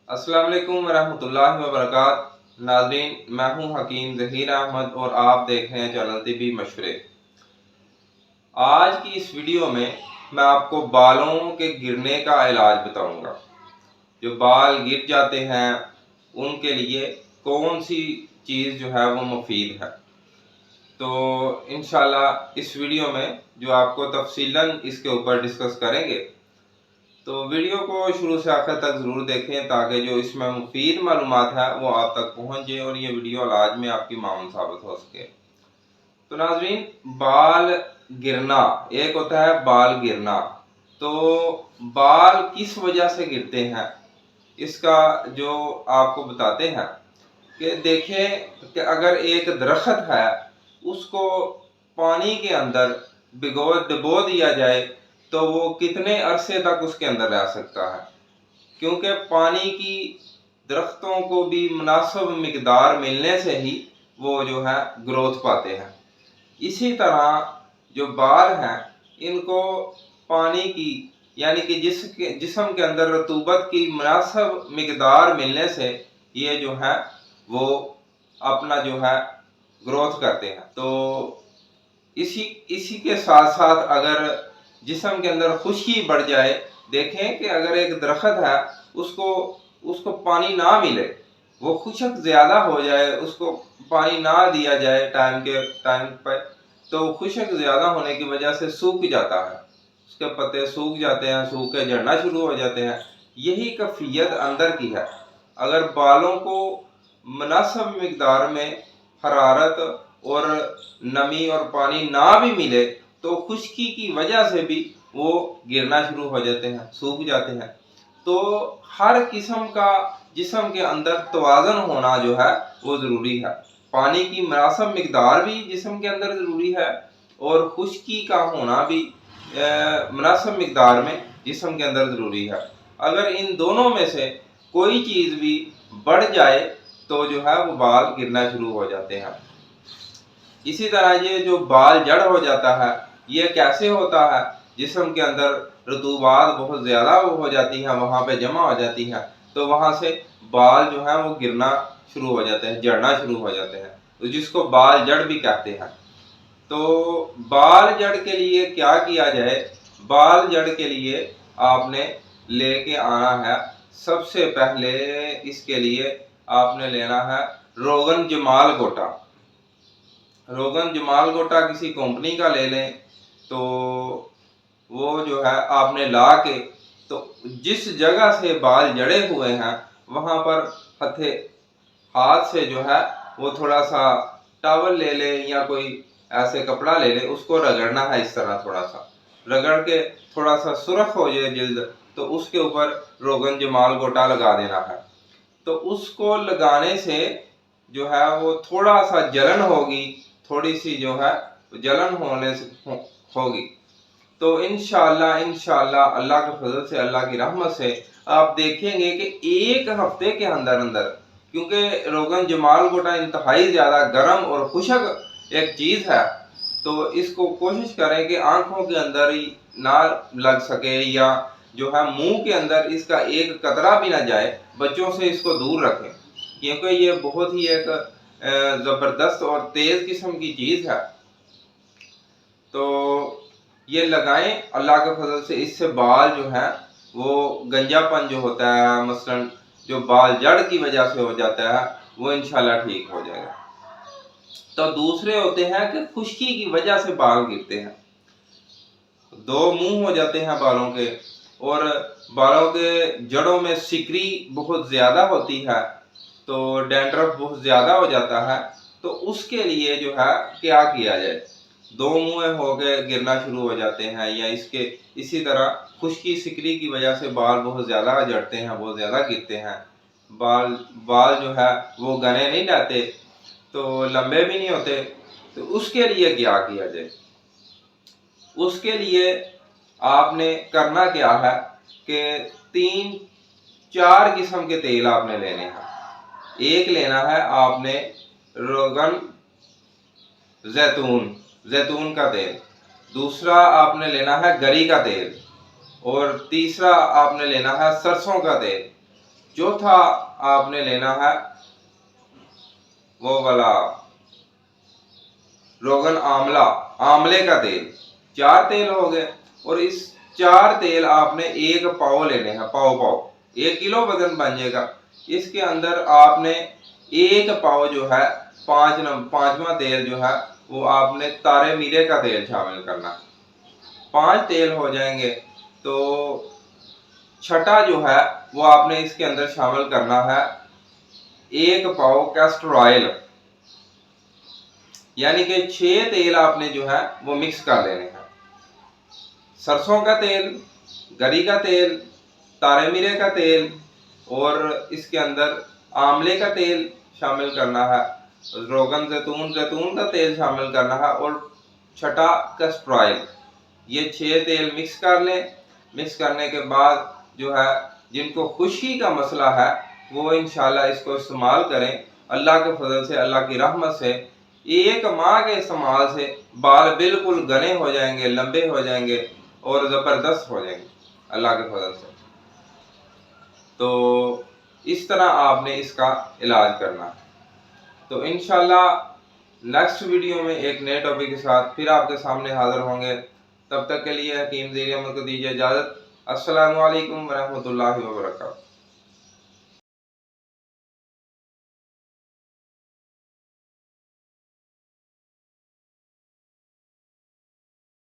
अस्सलाम वालेकुम वरहमतुल्लाहि वबरकातुहू। नाज़रीन, मैं हूँ हकीम ज़हीर अहमद और आप देख रहे हैं चैनल तिब्बी मशवरे। आज की इस वीडियो में मैं आपको बालों के गिरने का इलाज बताऊंगा। जो बाल गिर जाते हैं उनके लिए कौन सी चीज़ जो है वो मुफीद है। तो इंशाल्लाह इस वीडियो में जो आपको तफसीलन इसके ऊपर डिस्कस करेंगे, तो वीडियो को शुरू से आखिर तक ज़रूर देखें ताकि जो इसमें मुफीद मालूमात है वो आप तक पहुँचे और ये वीडियो इलाज में आपकी मामूल साबित हो सके। तो नाज़रीन, बाल गिरना एक होता है बाल गिरना। तो बाल किस वजह से गिरते हैं इसका जो आपको बताते हैं कि देखें कि अगर एक दरख्त है उसको पानी के अंदर डुबो दिया जाए तो वो कितने अरसे तक उसके अंदर रह सकता है, क्योंकि पानी की दरख्तों को भी मुनासिब मिकदार मिलने से ही वो जो है ग्रोथ पाते हैं। इसी तरह जो बाल हैं इनको पानी की यानी कि जिस्म के अंदर रतूबत की मुनासिब मिकदार मिलने से ये जो है वो अपना जो है ग्रोथ करते हैं। तो इसी के साथ साथ अगर जिस्म के अंदर खुश्की बढ़ जाए, देखें कि अगर एक दरख्त है उसको पानी ना मिले, वो खुशक ज़्यादा हो जाए, उसको पानी ना दिया जाए टाइम पर, तो खुशक ज़्यादा होने की वजह से सूख जाता है, उसके पत्ते सूख जाते हैं, सूख के झड़ना शुरू हो जाते हैं। यही कैफियत अंदर की है। अगर बालों को मुनासिब मिकदार में हरारत और नमी और पानी ना भी मिले तो खुश्की की वजह से भी वो गिरना शुरू हो जाते हैं, सूख जाते हैं। तो हर किस्म का जिस्म के अंदर तवाज़ुन होना जो है वो ज़रूरी है। पानी की मुनासिब मिकदार भी जिस्म के अंदर ज़रूरी है और खुश्की का होना भी मुनासिब मिकदार में जिस्म के अंदर ज़रूरी है। अगर इन दोनों में से कोई चीज़ भी बढ़ जाए तो जो है वो बाल गिरना शुरू हो जाते हैं। इसी तरह ये जो बाल जड़ हो जाता है ये कैसे होता है, जिस्म के अंदर रतूबात बहुत ज़्यादा हो जाती हैं, वहाँ पे जमा हो जाती हैं, तो वहाँ से बाल जो है वो गिरना शुरू हो जाते हैं, झड़ना शुरू हो जाते हैं, तो जिसको बाल जड़ भी कहते हैं। तो बाल जड़ के लिए क्या किया जाए? बाल जड़ के लिए आपने लेके आना है, सबसे पहले इसके लिए आपने लेना है रोगन जमाल गोटा। रोगन जमाल गोटा किसी कंपनी का ले लें, तो वो जो है आपने ला के तो जिस जगह से बाल जड़े हुए हैं वहाँ पर हाथ से जो है वो थोड़ा सा टॉवल ले ले या कोई ऐसे कपड़ा ले ले, उसको रगड़ना है। इस तरह थोड़ा सा रगड़ के थोड़ा सा सुर्ख हो जाए जिल्द, तो उसके ऊपर रोगन जमाल गोटा लगा देना है। तो उसको लगाने से जो है वो थोड़ा सा जलन होगी, थोड़ी सी जो है जलन होने से होगी। तो इंशाल्लाह अल्लाह के फजल से, अल्लाह की रहमत से आप देखेंगे कि एक हफ्ते के अंदर अंदर, क्योंकि रोगन जमाल गोटा इंतहाई ज़्यादा गर्म और खुशक एक चीज़ है, तो इसको कोशिश करें कि आंखों के अंदर ही ना लग सके या जो है मुंह के अंदर इसका एक कतरा भी ना जाए। बच्चों से इसको दूर रखें क्योंकि ये बहुत ही एक ज़बरदस्त और तेज़ किस्म की चीज़ है। तो ये लगाएं, अल्लाह के फजल से इससे बाल जो है वो गंजापन जो होता है, मसलन जो बाल जड़ की वजह से हो जाता है, वो इंशाल्लाह ठीक हो जाएगा। तो दूसरे होते हैं कि खुश्की की वजह से बाल गिरते हैं। दो मुंह हो जाते हैं बालों के और बालों के जड़ों में सिकरी बहुत ज़्यादा होती है, तो डैंड्रफ बहुत ज़्यादा हो जाता है। तो उसके लिए जो है क्या किया जाए? दो मुँह हो गए, गिरना शुरू हो जाते हैं, या इसी तरह खुश्की सिकरी की वजह से बाल बहुत ज़्यादा झड़ते हैं, बहुत ज़्यादा गिरते हैं, बाल जो है वो घने नहीं रहते, तो लंबे भी नहीं होते। तो उसके लिए क्या किया जाए? उसके लिए आपने करना क्या है कि 3-4 किस्म के तेल आपने लेने हैं। एक लेना है आपने रोगन जैतून का तेल, दूसरा आपने लेना है गरी का तेल, और तीसरा आपने लेना है सरसों का तेल, चौथा आपने लेना है वो वाला रोगन आमला, आमले का तेल। 4 तेल हो गए और इस 4 तेल आपने 1 पाव लेने हैं, पाव 1 किलो वजन बन जाएगा। इसके अंदर आपने 1 पाव जो है 5वां तेल जो है वो आपने तारे मीरे का तेल शामिल करना है। 5 तेल हो जाएंगे तो छठा जो है वो आपने इसके अंदर शामिल करना है 1 पाव कैस्टर ऑयल, यानी कि 6 तेल आपने जो है वो मिक्स कर लेने हैं। सरसों का तेल, गरी का तेल, तारे मीरे का तेल और इसके अंदर आमले का तेल शामिल करना है, रोगन जैतून का तेल शामिल करना है और छठा कैस्टर ऑयल। ये 6 तेल मिक्स कर लें। मिक्स करने के बाद जो है जिनको खुश्की का मसला है वो इंशाल्लाह इसको इस्तेमाल करें। अल्लाह के फजल से, अल्लाह की रहमत से 1 माह के इस्तेमाल से बाल बिल्कुल घने हो जाएंगे, लंबे हो जाएंगे और ज़बरदस्त हो जाएंगे अल्लाह के फजल से। तो इस तरह आपने इसका इलाज करना है। तो इंशाल्लाह नेक्स्ट वीडियो में एक नए टॉपिक के साथ फिर आपके सामने हाजिर होंगे। तब तक के लिए हकीम ज़हीर अहमद को दीजिए इजाज़त। अस्सलामु अलैकुम वरहमतुल्लाहि वबरकातुहू।